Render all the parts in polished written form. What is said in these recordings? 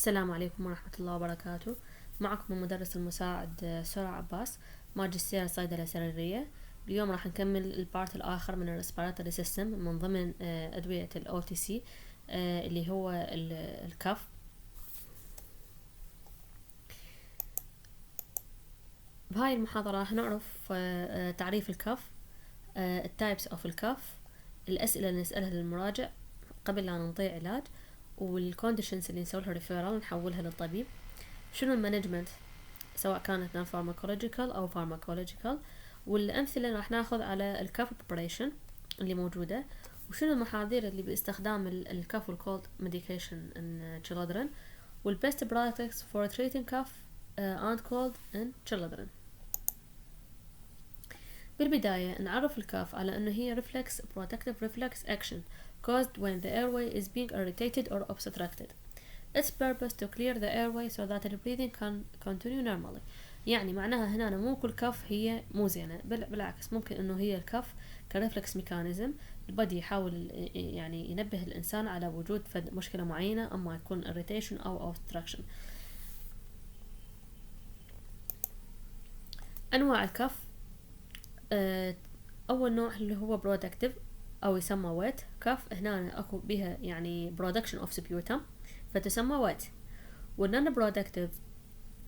السلام عليكم ورحمة الله وبركاته. معكم المدرس المساعد سارة عباس، ماجستير صيدلة سريرية. اليوم راح نكمل البارت الآخر من الريسبيراتوري سيستم من ضمن أدوية ال OTC اللي هو الكف. بهاي المحاضرة راح نعرف تعريف الكف، التايبس اوف الكف، الأسئلة اللي نسألها للمراجع قبل لا ننطي علاج، والكونديشنز اللي نسوي لها ريفيرال نحولها للطبيب. شنو المانجمنت سواء كانت نون فارماكولوجيكال او فارماكولوجيكال، والامثله راح ناخذ على الكف بريبريشن اللي موجوده، وشنو المحاذير اللي باستخدام الكف والكولد ميديكيشن ان children، والبيست براكتس فور treating cough and cold in children. بالبداية نعرف الكاف على أنه هي reflex protective reflex action caused when the airway is being irritated or obstructed. Its purpose to clear the airway so that the breathing can continue normally. يعني معناها هنا مو كل كف هي مو زينة، بالعكس ممكن انه هي الكف كرفلكس ميكانيزم البدي يحاول يعني ينبه الانسان على وجود مشكلة معينة، اما يكون irritation او obstruction. انواع الكف، اول نوع اللي هو protective او يسمى wet كف، هنا اكو بها يعني production of sputum فتسمى wet. والنون برودكتيف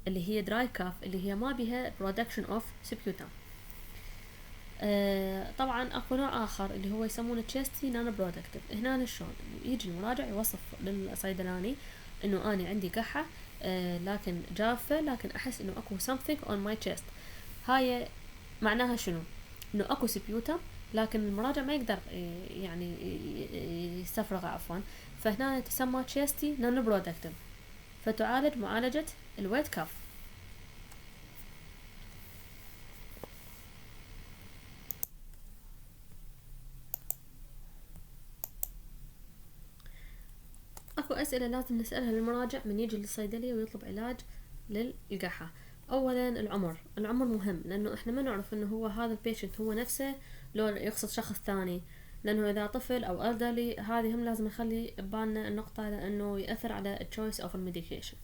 اللي هي دراي كاف اللي هي ما بها production of sputum. طبعا اكو نوع اخر اللي هو يسمونه chesty non productive. هنا شلون يجي المراجع يوصف للصيدلاني انه اني عندي كحة لكن جافة، لكن احس انه اكو something on my chest. هاي معناها شنو؟ انه اكو سبيوتم لكن المراجع ما يقدر يعني يستفرغ عفوا، فهنا تسمى chesty non productive، فتعالج معالجة الويت كاف. اكو اسئلة لازم نسألها للمراجع من يجي للصيدلية ويطلب علاج للقحة. اولا العمر مهم، لانه احنا ما نعرف انه هو هذا البيشنت هو نفسه لو يقصد شخص ثاني، لانه اذا طفل او elderly هذه هم لازم نخلي ببالنا النقطة لانه يأثر على choice of medication.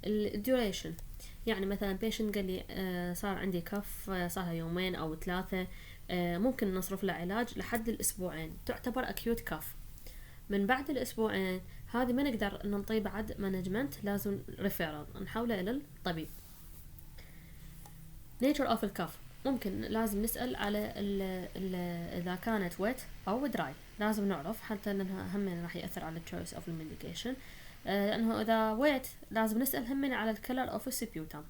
الديوريشن يعني مثلا بيشنت قال لي صار عندي كف صار يومين او 3، ممكن نصرف له علاج لحد الاسبوعين، تعتبر acute كف. من بعد الاسبوعين هذه ما نقدر ننطي بعد مانجمنت، لازم ريفيرال نحوله الى الطبيب. nature of الكف ممكن لازم نسأل على اذا كانت wet او dry، لازم نعرف حتى لانها هم راح يأثر على choice of medication. لانه اذا wet لازم نسأل هم على الكلر اوف السبيوتم،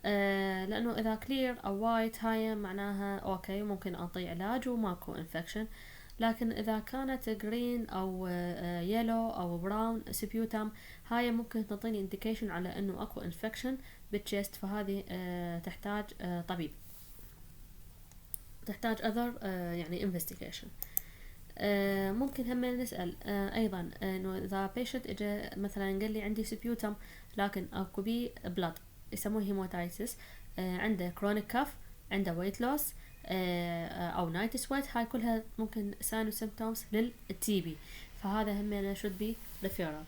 لانه اذا clear او white هاي معناها اوكي ممكن اعطي علاج وماكو infection. لكن اذا كانت green او yellow او brown سبيوتم هاي ممكن تعطيني indication على انه اكو infection بالchest، فهذه تحتاج طبيب، تحتاج other يعني investigation. ممكن هم نسأل ايضا انه اذا patient اجى مثلا قال لي عندي سبيوتم لكن اكو بي blood يسموه هيماتايتس، عنده chronic cough، عنده weight loss او night sweat، هاي كلها ممكن sign و symptoms للتي بي، فهذا هم should be referral.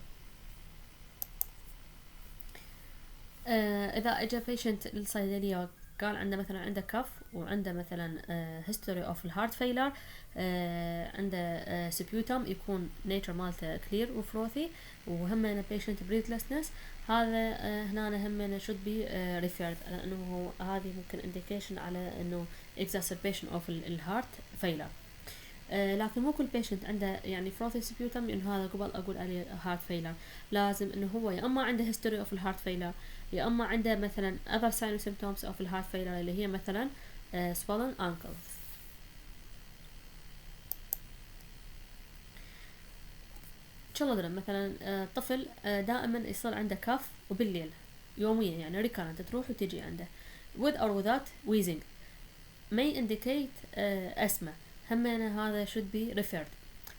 اذا اجى patient للصيدلية قال عنده مثلا عنده كف وعنده مثلا history of heart failure، عنده سبيوتم يكون nature مالته clear وفروثي، وهم patient breathlessness، هذا هنا هم should be referred، لانه هذه ممكن indication على انه exacerbation of heart failure. لكن مو كل patient عنده يعني frothy sputum انه هذا قبل اقول عليه heart failure، لازم انه هو يا اما عنده history of heart failure، يا اما عنده مثلا other signs and symptoms of heart failure اللي هي مثلا swollen ankles. children مثلا طفل دائما يصير عنده كف وبالليل يوميا يعني recurrent تروح وتجي عنده with or without wheezing may indicate asthma، همنا هذا should be referred،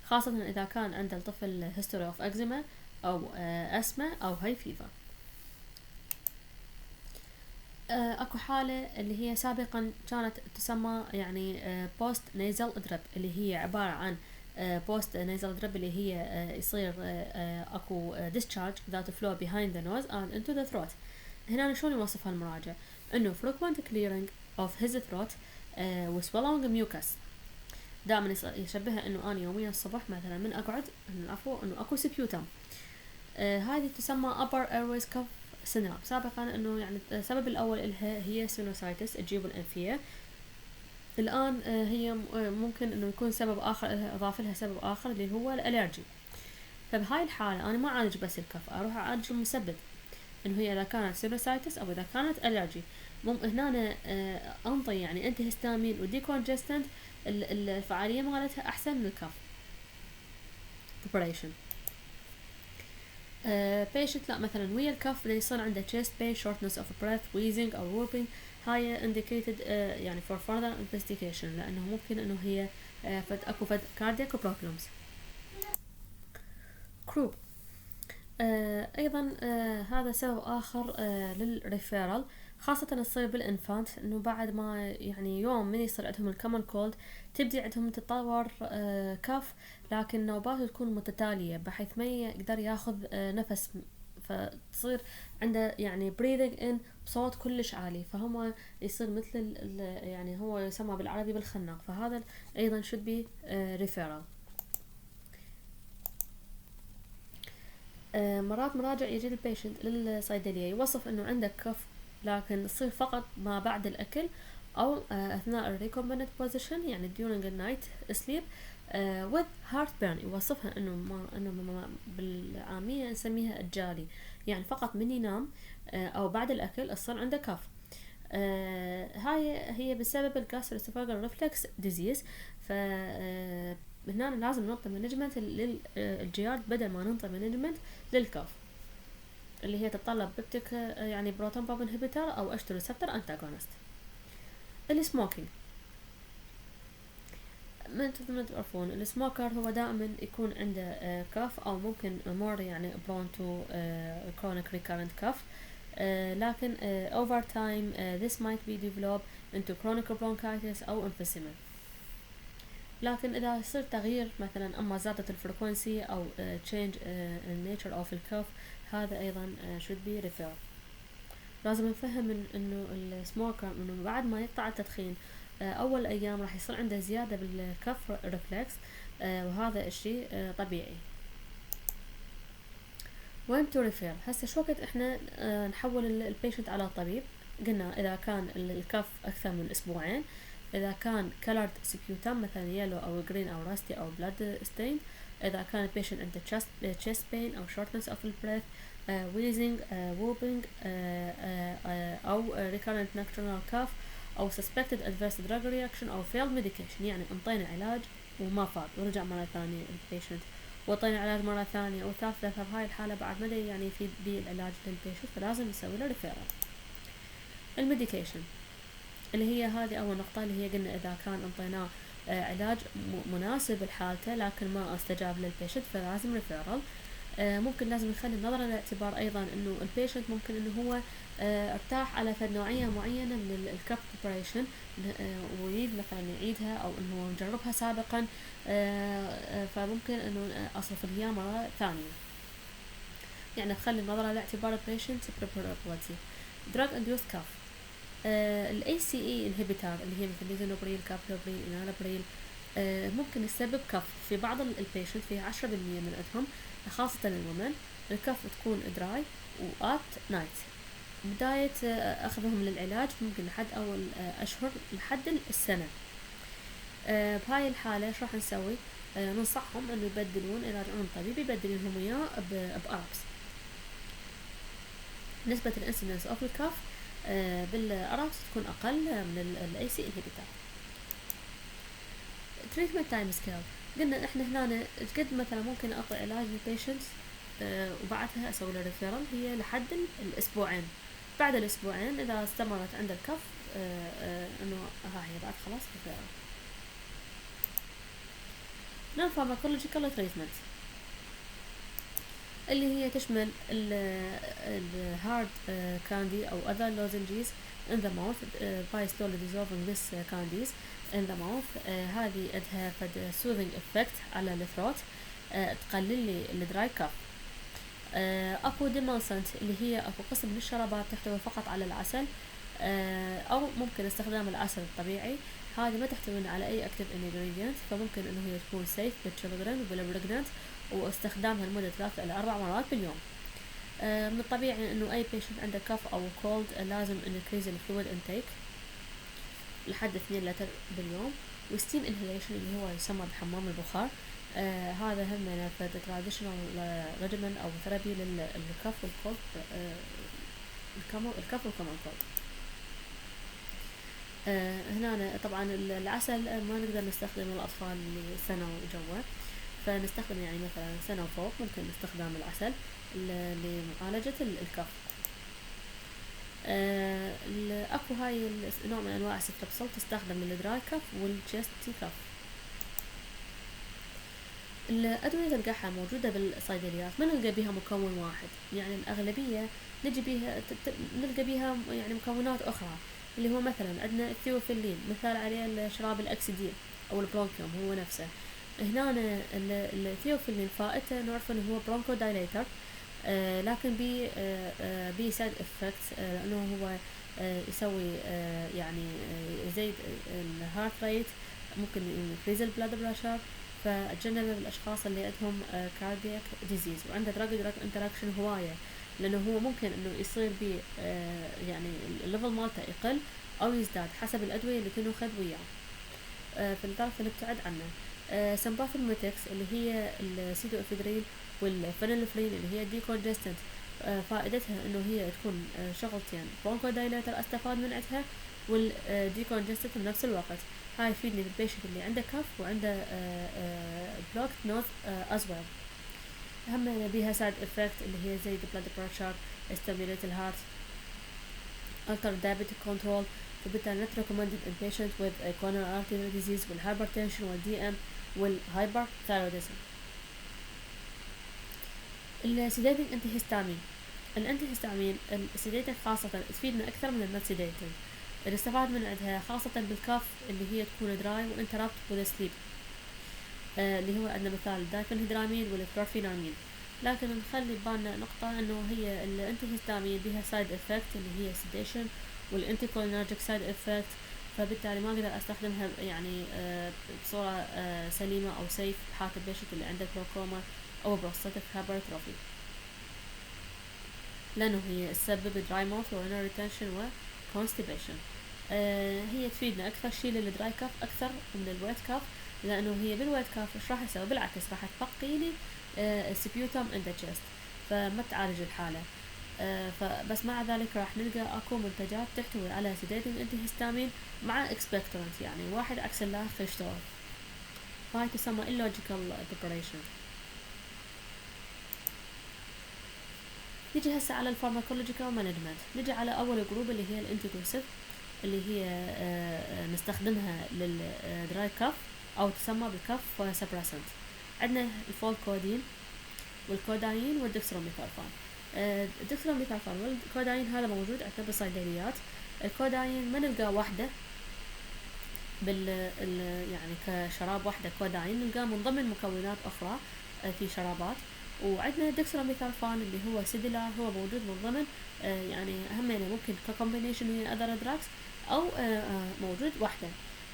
خاصة إذا كان عند الطفل history of eczema أو asthma أو high fever. أكو حالة اللي هي سابقا كانت تسمى يعني post nasal drip اللي هي عبارة عن بوست نيزل دريب اللي هي يصير اكو discharge ذات flow behind the nose and into the throat. هنا شلون يوصفها المراجع؟ انه frequent clearing of his throat with swallowing mucus. دائما يشبهها انه انا يوميا الصبح مثلا من اقعد انه اكو سبيوتم. هذه تسمى upper airways cuff syndrome. سابقا انه يعني السبب الاول لها هي سينوسايتس الجيوب الانفيه. الان هي ممكن انه يكون سبب اخر اضاف لها سبب اخر اللي هو الالرجي. فبهاي الحاله انا ما اعالج بس الكف، اروح اعالج المسبب، انه هي اذا كانت سينوسايتس او اذا كانت الرجي. هنا انطي يعني انتي هيستامين وديكونجستنت الفعاليه مالتها احسن من الكف preparation. patient لا مثلا ويا الكف يصير عنده chest pain, shortness of breath, wheezing او whooping. هاي indicated يعني for further investigation لانه ممكن انه هي اكو cardiac problems. croup ايضا هذا سبب اخر للريفيرال، خاصة تصير بالانفانت، انه بعد ما يعني يوم من يصير عندهم الكومن كولد تبدي عندهم تتطور كف، لكن نوباته تكون متتالية بحيث ما يقدر ياخذ نفس، فتصير عنده يعني breathing in بصوت كلش عالي، فهم يصير مثل يعني هو يسمى بالعربي بالخناق، فهذا ايضا should be referral. مرات مراجع يجي البيشنت للصيدلية يوصف انه عنده كف، لكن تصير فقط ما بعد الاكل او اثناء الريكومبنت بوزيشن يعني during the night sleep with heartburn. يوصفها انه بالعامية نسميها الجالي، يعني فقط من ينام او بعد الاكل يصير عنده كف. هاي هي بسبب الجاستروسوفاجال ريفلكس ديزيز. ف هنا لازم نعطي مانجمنت للجيارد بدل ما ننطي مانجمنت للكف، اللي هي تتطلب بيبتيك يعني بروتون باب انهبيتر او اشتر ريسبتور انتاغونست. السموكينج ما تعرفون السموكر هو دائما يكون عنده كف او ممكن مور يعني برون تو chronic recurrent كف، لكن over time this might be developed into chronic bronchitis او emphysema. لكن إذا يصير تغيير مثلا أما زادت الفريكونسي أو change in nature of الكف، هذا أيضا should be referred. لازم نفهم إنه السموكر إنه بعد ما يقطع التدخين أول أيام راح يصير عنده زيادة بالكف ريفلكس، وهذا الشيء طبيعي. وين تو ريفير؟ هسه شو وقت إحنا نحول البيشنت على الطبيب؟ قلنا إذا كان الكف أكثر من أسبوعين، إذا كان colored sputum مثلا yellow أو green أو rusty أو blood stain، إذا كان patient عنده chest pain أو shortness of breath, wheezing, whooping أو recurrent nocturnal cough أو suspected adverse drug reaction أو failed medication، يعني انطينا علاج وما فاد ورجع مرة ثانية البيشنت وطينا علاج مرة ثانية أو ثالثة، فبهاي الحالة بعد ما يعني يفيد بالعلاج للبيشنت، فلازم نسوي له ريفيرال. الميديكيشن اللي هي هذه أول نقطة، اللي هي قلنا إذا كان انطيناه علاج مناسب لحالته لكن ما استجاب للبيشنت فلازم ريفيرال. ممكن لازم نخلي النظرة للاعتبار أيضا إنه البيشنت ممكن إنه هو ارتاح على فد نوعية معينة من الكف بريبريشن ويريد مثلا يعيدها أو إنه نجربها سابقا، فممكن إنه أصرف لها مرة ثانية، يعني نخلي النظرة لاعتبار البيشنت preferability. drug induced cough ال ACE inhibitor اللي هي مثل ليزونوبريل، كابلوبريل، انالابريل ممكن يسبب كف في بعض البيشنت، في 10% من عندهم خاصة الومن الكف تكون دراي وات نايت. بداية أخذهم للعلاج ممكن لحد أول أشهر لحد السنة. بهاي الحالة ايش راح نسوي؟ ننصحهم انه يبدلون، يراجعون طبيب يبدل لهم اياه بأربس. نسبة الانسيدنس اوف الكف بالأربس تكون أقل من ال AC inhibitor. treatment time scale قلنا احنا هنا قد مثلا ممكن اعطي علاج للبيشنت وبعدها اسوي له ريفيرال هي لحد الاسبوعين. بعد الاسبوعين اذا استمرت عند الكف انه هي بعد خلاص ريفيرال. non pharmacological treatment اللي هي تشمل الهارد كاندي أو other lozenges in the mouth by slowly dissolving this candies in the mouth. هذه عندها فد soothing effect على الثروت، تقلل لي الدراي كاف. اكو ديمالسنت اللي هي اكو قسم من الشرابات تحتوي فقط على العسل، او ممكن استخدام العسل الطبيعي. هذه ما تحتوي على اي اكتيف انجريدينت، فممكن انه هي تكون سيف بالتشيلدرن وبالبريجننت، واستخدامها لمدة 3 إلى 4 مرات باليوم. من الطبيعي انه اي بيشنت عنده كف او كولد لازم increase الفلويد انتيك لحد 2 لتر باليوم. وستيم انهيليشن اللي هو يسمى بحمام البخار، هذا هم تراديشنال ريجيمن او ثيرابي للكف والكولد، الكف والكومن كولد. هنا طبعا العسل ما نقدر نستخدم الأطفال اللي سنة وجوا، فنستخدم يعني مثلا سنة وفوق ممكن استخدام العسل لمعالجة الكف. اكو هاي نوع من انواع الستريبسول تستخدم للدراي كف والجستي كف. الأدوية القحة موجودة بالصيدليات ما نلقى بيها مكون واحد، يعني الأغلبية نلقى بيها يعني مكونات أخرى، اللي هو مثلا عندنا الثيوفيلين مثال عليه الشراب الأكسدين أو البرونكيوم هو نفسه. هنا الثيوفيلين فائدته نعرف انه هو برونكو دايليتر، لكن بي سايد افكت، لانه هو يسوي يعني يزيد الهارت ريت، ممكن ينكريز البلاد بريشر، فاتجنبه بالاشخاص اللي عندهم كاردياك ديزيز وعنده دراج انتراكشن هوايه، لانه هو ممكن انه يصير بي يعني الليفل مالته يقل او يزداد حسب الادويه اللي تنوخذ وياه، فلذلك نبتعد عنه. سمباثوميتكس اللي هي السيدو افيدرين والفينولفرين اللي هي الديكونجستنت، فائدتها انه هي تكون شغلتين، برونكو دايليتر استفاد من عندها والديكونجستنت بنفس الوقت. هاي يفيدني بالبيشنت اللي عنده كف وعنده بلوكت نوز ازويل. هم بيها سايد افكت اللي هي زي البلاد بريشر، ستيميوليت الهارت، alter diabetic control، فبالتالي not recommended in patient with coronary artery disease والhypertension والDM والhyperthyroidism. السيداتين انتيهستامين، الانتيهستامين السيداتين خاصة تفيدنا أكثر من النوت سيداتين، اللي استفاد من عندها خاصة بالكاف اللي هي تكون دراي وانترابت with sleep، اللي هو عندنا مثال دايفنهيدرامين والكلورفينامين. لكن نخلي ببالنا نقطة انه هي الانتيهستامين بها سايد افكت اللي هي sedation والانتيكولينرجيك سايد افكت، فبالتالي ما اقدر استخدمها يعني بصورة سليمة او سيف بحالة البيشنت اللي عنده جلوكوما او بروستاتيك هايبرتروفي، لانه هي تسبب دراي ماوث ورينال ريتنشن وكونستيبيشن. هي تفيدنا اكثر شيء للدراي كاف اكثر من الويت كاف، لانه هي بالويت كاف ايش راح يسوي؟ بالعكس راح تبقي لي سبيوتم ان ذا تشست، فما تعالج الحالة. فبس مع ذلك راح نلقى اكو منتجات تحتوي على سيداتيف انتيهستامين مع اكسبكتورنت، يعني واحد عكس الاخر يشتغل، فهاي تسمى illogical preparation. نجي هسه على الفارماكولوجيكال مانجمنت. نجي على اول جروب اللي هي الانتيتوسيف، اللي هي نستخدمها للدراي كاف او تسمى بالكاف سبريسنت. عندنا الفولكودين والكودايين والدكستروميثورفان. الدكستروميثورفان والكودايين هذا موجود عندنا بالصيدليات. الكودايين ما نلقى وحده يعني كشراب وحده كودايين، نلقاه من ضمن مكونات اخرى في شرابات. وعندنا دكستروميثورفان اللي هو سيديلار، هو موجود من ضمن يعني همينه ممكن ككومبينيشن ويا اذر دراكس او موجود وحده.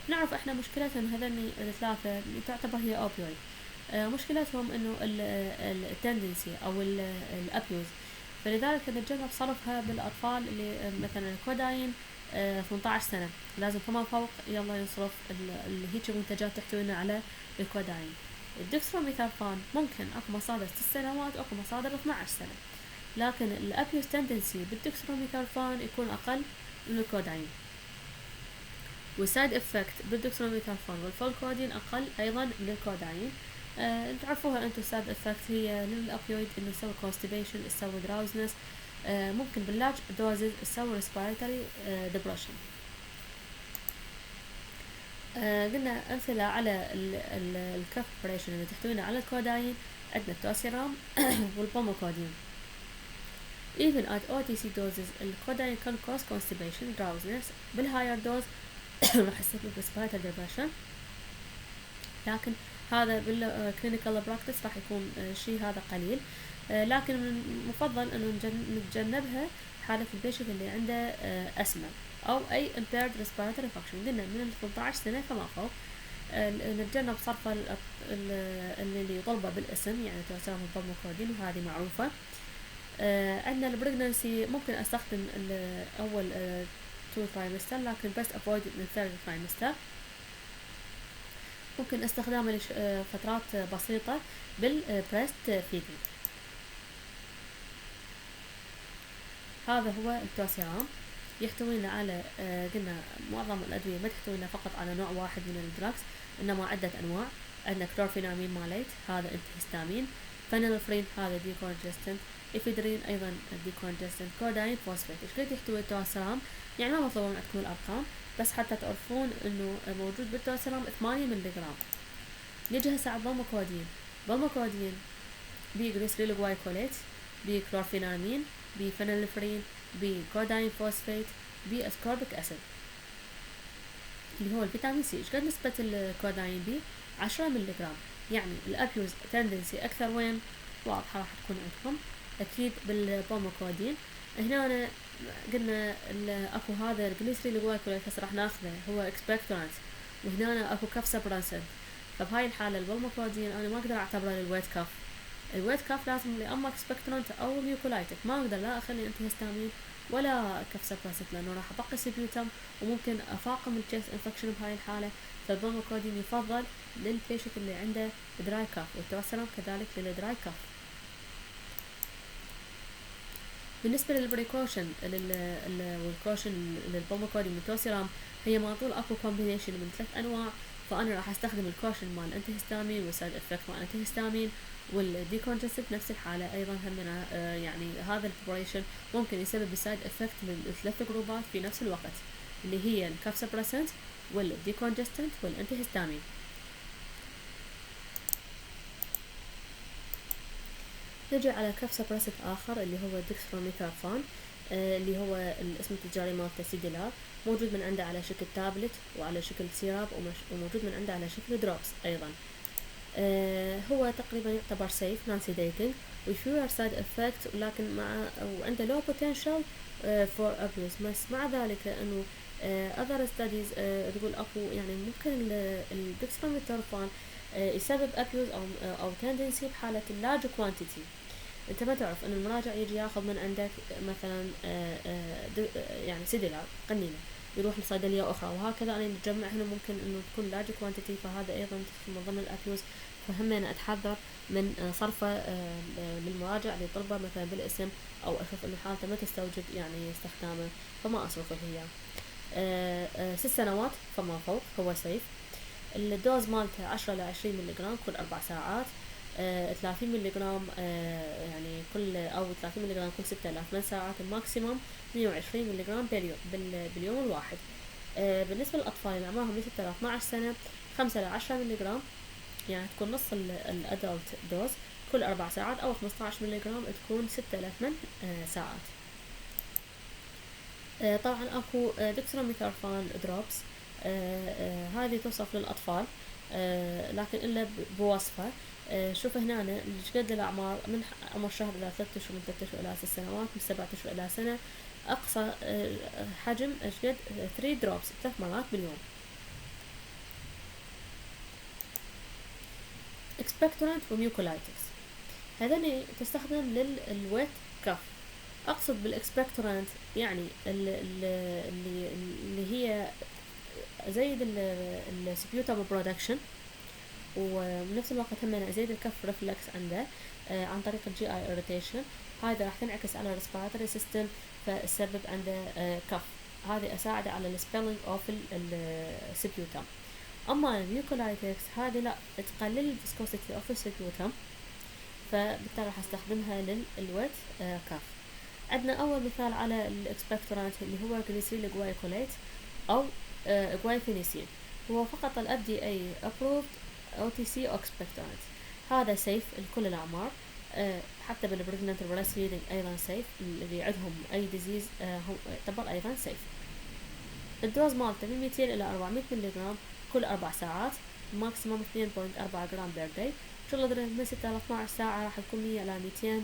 نعرف احنا مشكلتهم هذني الثلاثه تعتبر هي اوبيويد، مشكلتهم انه التندنسي او الابيوز، فلذلك نتجنب صرفها بالاطفال اللي مثلا الكودايين 18 سنه لازم فما فوق يلا يصرف اللي هيك منتجات تحتوي على الكودايين. الدكستروميثورفان ممكن اكو مصادر 6 سنوات واكو مصادر 12 سنه، لكن الابيوز تندنسي بالدكستروميثورفان يكون اقل من الكودايين، والسايد افكت بالدكستروميثورفان والفولكودين اقل ايضا من الكودايين. تعرفوها انتو السايد افكت هي للأوبيويد انه يسوي كونستيبيشن، يسوي دراوزنس، ممكن باللارج دوزز يسوي ريسبيراتوري ديبرشن. قلنا امثله على الكاف بريشن اللي تحتوينا على الكودايين، عندنا التوسيرام والبوموكودين. Even at OTC doses الكوداين can cause constipation drowsiness. بالهاير دوز راح يسبب respiratory depression، لكن هذا بالكلينيكال براكتس راح يكون شيء هذا قليل، لكن من المفضل انه نتجنبها حالة البيشنت اللي عنده أسمة أو أي impaired respiratory function. قلنا من 18 سنة فما فوق نتجنب صرف اللي يطلبه بالاسم، يعني توسيرام والبوموكودين، وهذه معروفة. عندنا البريجنانسي ممكن استخدم اول 2 ترايمستر، لكن بس افويد من 3 ترايمستر. ممكن استخدامه لفترات بسيطة بالبريست فيدنج. هذا هو التوسيرام، يحتوينا على قلنا معظم الأدوية ما تحتوينا فقط على نوع واحد من الدراكس، إنما عدة أنواع. عندنا كلورفينامين ماليت، هذا انتهستامين. فينيلفرين هذا ديكونجستنت. إفيدرين أيضا ديكونجستنت. كوداين فوسفات. إيش قد يحتوي التوسيرام؟ يعني ما مطلوب عندكم الأرقام، بس حتى تعرفون إنه موجود بالتوسيرام 8 ملغرام. نيجي هسه على البوموكودين. بوموكودين بجليسريل جلايكوليت، بكلورفينامين، بفينيلفرين، بكوداين فوسفات، باسكوربيك اسيد اللي هو الفيتامين سي. ايش قد نسبة الكوداين بي؟ 10 ملغرام. يعني الابيوز تندنسي اكثر وين؟ واضحة راح تكون عندكم اكيد بالبوموكودين. هنا قلنا اكو هذا الجليسريل جلايكوليت هسه راح ناخذه هو اكسبكتورانت، وهنا اكو كف سبرانسنت. فبهاي الحالة البوموكودين انا ما اقدر اعتبره للويت كف. الويت كاف لازم لي اما اكسبكتورانت او ميوكولايتك، ما اقدر لا اخلي انتهستامين ولا كف سبرانسنت، لانه راح ابقي سبيوتم وممكن افاقم الجيست انفكشن بهاي الحاله. فالبوموكودين يفضل للبيشنت اللي عنده دراي كاف، والتوسيرام كذلك للدراي كاف. بالنسبه للبريكوشن والكوشن للبوموكودين والتوسيرام، هي معطول اكو كومبينيشن من 3 انواع. فانا راح استخدم الكوشن مال الانتهستامين والسايد افكت مال الانتهستامين، والديكونجستنت نفس الحالة أيضا همنا. يعني هذا البريبريشن ممكن يسبب السايد افكت من 3 جروبات في نفس الوقت، اللي هي الكاف سبرسنت والديكونجستنت والانتهستامين. نجي على كاف سبرسنت آخر اللي هو ديكستروميثورفان، اللي هو الاسم التجاري مالته سيديلار. موجود من عنده على شكل تابلت وعلى شكل سيراب، وموجود من عنده على شكل دروبس أيضا. هو تقريبا يعتبر سيف نون سيديتنج وفيور سايد افكت، لكن مع وعنده لو بوتنشال فور ابيوز. بس مع ذلك انه اذر ستاديز تقول اكو يعني ممكن الديكستروميثورفان يسبب ابيوز او تندنسي بحاله اللارج كوانتيتي. انت ما تعرف ان المراجع يجي ياخذ من عندك مثلا يعني سيديلار قنينه، يروح لصيدليه اخرى، وهكذا انا نجمع هنا ممكن انه تكون لارج كوانتيتي، فهذا ايضا تدخل من ضمن الابيوز. فهم انا اتحذر من صرفه للمراجع اللي يطلبه مثلا بالاسم، او اشوف انه حالته ما تستوجب يعني استخدامه فما اصرفه هي. 6 سنوات فما فوق هو سيف. الدوز مالته 10 ل 20 ملغ كل 4 ساعات. 30 ملغ يعني كل او 30 ملغ كل 6000 ساعات. الماكسيموم 120 ملغ باليوم الواحد. بالنسبة للأطفال اللي أعمارهم من 6 ل 12 سنة 5 ل 10 ملغ، يعني تكون نص الأدلت دوز كل 4 ساعات، أو 15 ملغ تكون 6000 ساعات. طبعا أكو ديكستروميثورفان دروبس، هذه توصف للأطفال لكن إلا بوصفة. شوف هنا ايش قد الأعمار من عمر شهر إلى 3 أشهر، من 3 أشهر إلى 6 سنوات، من 7 أشهر إلى سنة. أقصى حجم ايش قد 3 دروبس 3 مرات باليوم. اكسبكتورانت وميوكولايتكس هذني تستخدم للويت كف. أقصد بالاكسبكتورانت يعني اللي هي زيد السبيوتم برودكشن، وبنفس الوقت هم زيد الكف ريفلكس عنده عن طريق الجي اي اريتيشن. هذا راح تنعكس على الريسبيراتوري سيستم فالسبب عنده كف. هذه اساعده على السبيلنج اوف السبيوتم. اما الميوكولايتكس هذه لا تقلل الفيسكوسيتي اوف السبيوتم، فبالتالي راح استخدمها للويت كف. عندنا اول مثال على الاكسبكتورانت اللي هو جليسريل جلايكوليت او جوايفينيسين. هو فقط ال FDA approved OTC expectorant. هذا سيف لكل الأعمار. حتى بالبريجننت البريست فيدنج أيضا سيف، اللي عندهم أي ديزيز هو يعتبر أيضا سيف. الدوز مالته من 200 إلى 400 ملي جرام كل 4 ساعات، ماكسيموم 2.4 جرام بير داي. children من 6 إلى 12 ساعة راح تكون 100 إلى 200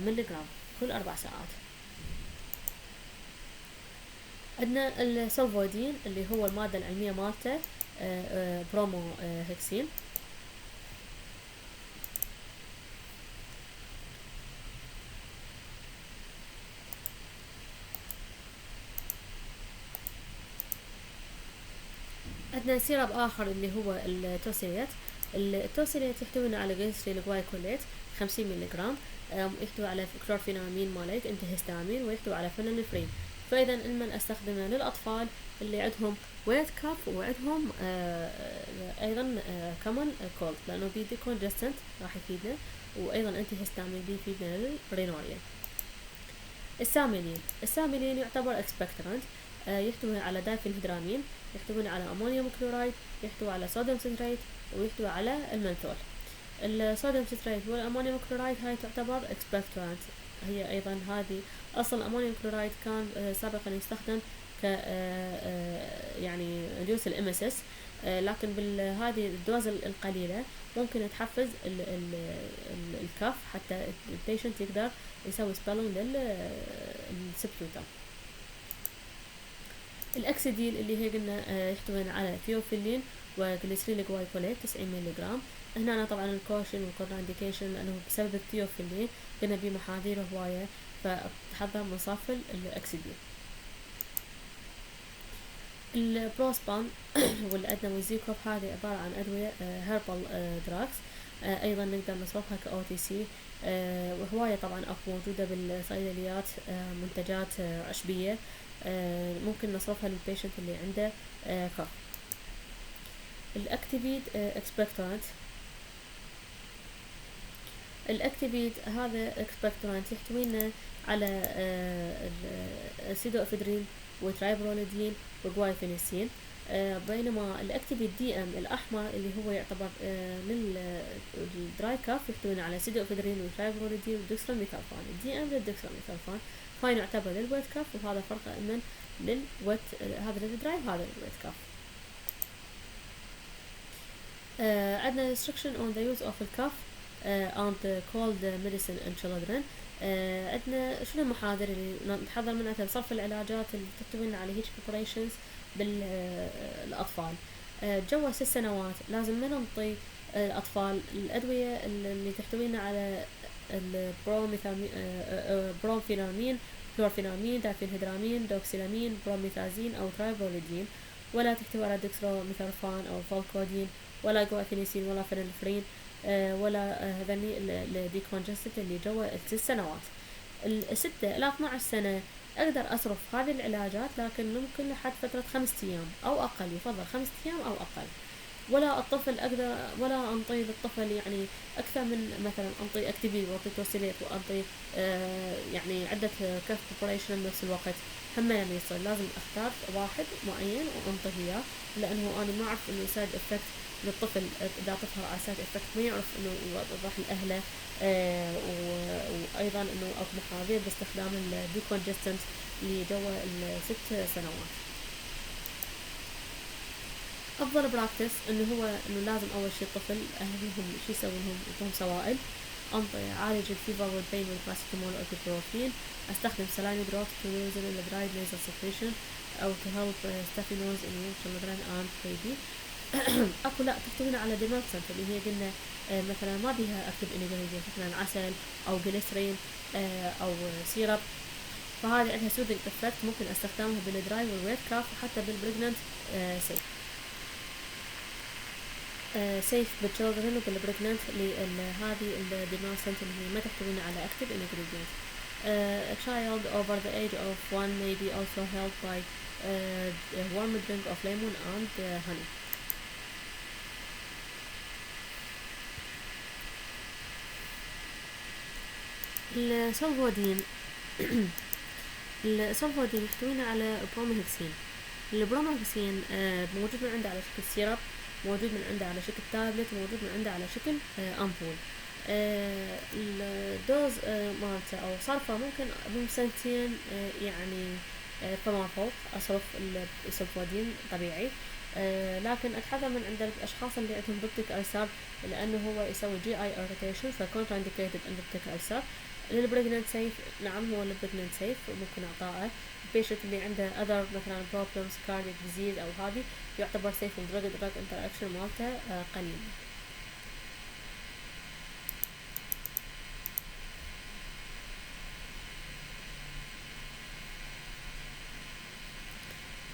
ملي جرام كل 4 ساعات. عندنا السلفودين اللي هو المادة العلمية مالته برومو هكسين. عندنا سيرب آخر اللي هو التوسيليت. التوسيليت يحتوي على جليسريل جلايكوليت 50 ملي جرام، يحتوي على كلورفينامين ماليت انتهستامين، ويحتوي على فينولفرين. فإذا إما استخدمه للأطفال اللي عندهم ويت كاف وعندهم أيضا كمان كولد، لأنه بيدي كونجستنت راح يفيدنا، وأيضا انتهستامين بيفيدنا للرينوريا. الساميلين يعتبر اكسبكترانت، يحتوي على دايفينهيدرامين، يحتوي على أمونيوم كلورايد، يحتوي على صوديوم ستريت، ويحتوي على المنثول. الصوديوم ستريت والأمونيوم كلورايد هاي تعتبر اكسبكترانت. هي أيضا هذه أصلا الأمونيوم كلورايد كان سابقا يستخدم ك يعني ريديوس الامسس، لكن بالهذه الدوز القليلة ممكن تحفز الكف حتى البيشنت يقدر يسوي سبيلنج للسبيوتم. الأكسيديل اللي هي قلنا يحتوي على ثيوفيلين وجليسريل جلايكوليت 90 ملي جرام. هنا طبعا الكوشن والكونترانديكيشن لأنه بسبب الثيوفيلين قلنا بمحاذير هواية، فتحضر من صف الأكسيديل. البروسبان والأدنى والزيكوب هذه عبارة عن أدوية هيربال دراكس، أيضا نقدر نصرفها كOTC، وهواية طبعا موجودة بالصيدليات، منتجات عشبية، ممكن نصرفها للبيشنت اللي عنده كف. الأكتيفيد اكسبكتورانت. الأكتيفيد هذا اكسبكتورانت يحتوينا على سيدوفيدرين وترايبروليدين وجوايفينيسين، بينما الأكتيفيد دي ام الأحمر اللي هو يعتبر للدراي كاف يحتوينا على سيدوفيدرين وترايبروليدين ودكستراميثالفان. الدي ام للدكستراميثالفان، هاي نعتبر للويت كاف، وهذا فرق من للويت، هذا للدراي وهذا للويت كاف. عندنا restriction on the use of الكاف and cold medicine in children. عندنا شنو المحاذير اللي نتحذر منها صرف العلاجات اللي تحتوي على هيج preparations بالأطفال. جوا 6 سنوات لازم ما نعطي الأطفال الأدوية اللي تحتوينا على البرومفينامين، كلورفينامين، دايفينهيدرامين، دوكسيلامين، بروميثازين أو ترايبروليدين، ولا تحتوي على دكستروميثورفان أو فالكودين، ولا جوافينيسين، ولا فينولفرين، ولا هذني الديكونجستد اللي جوا 6 سنوات. 6 إلى 12 سنة أقدر أصرف هذه العلاجات، لكن ممكن لحد فترة 5 أيام أو أقل، يفضل 5 أيام أو أقل. ولا الطفل أقدر ولا أنطي للطفل يعني أكثر من مثلا أنطي أكتيفيد وأنطي توسيليت وأنطي يعني عدة كف بريباريشن بنفس الوقت. هم لما يصير لازم أختار واحد معين وأنطيه إياه، لأنه أنا ما أعرف إنه سايد إفكت للطفل إذا تظهر على سايد إفكت ما يعرف إنه يوضح لأهله. وأيضا إنه أكو محاذير باستخدام الديكونجستنت اللي جوا 6 سنوات. أفضل براكتس إنه هو إنه لازم أول شي الطفل أهلهم شي يسوي لهم، يعطوهم سوائل، أعالج الفيفر والبين والباراسيتامول والإبروفين، أستخدم سلاين دروبس to loosen the dried nasal secretion أو to help stuffy nose in young children and baby. أكو لا تحتوينا على ديمالسنت اللي هي قلنا مثلا ما بيها أكتب إنجريدينت مثلا عسل أو جليسرين أو سيرب، فهذه عندها سوذنج إفكت، ممكن أستخدمها بالدراي والويت كاف وحتى بالبريجننت سيف. سيف بالchildren وبالبريجننت هذه الديمالسنت اللي ما تحتوينا على أكتب إنجريدينت. A child over the age of 1 may be also helped by a warm drink of lemon and honey. السلفودين السلفودين يحتوينا على بروميهكسين. البروميهكسين موجود من عنده على شكل سيرب، موجود من عنده على شكل تابلت، وموجود من عنده على شكل أمبول. الدوز مالته أو صرفه ممكن بسنتين يعني فما فوق أصرف السلفودين طبيعي. لكن أتحذر من عند الأشخاص اللي عندهم بيبتيك ألسر، لأنه هو يسوي جي اي irritation، فكونترا انديكيتد عند بيبتيك ألسر. للبريجننت سيف نعم، هو للبريجننت سيف ممكن اعطائه. البيشنت اللي عنده other مثلا problems cardiac disease او هذه يعتبر سيف. drug interaction مالته قليل.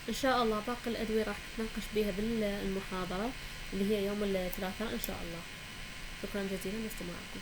ان شاء الله باقي الادوية راح نتناقش بيها بالمحاضرة اللي هي يوم الثلاثاء ان شاء الله. شكرا جزيلا لاستماعكم.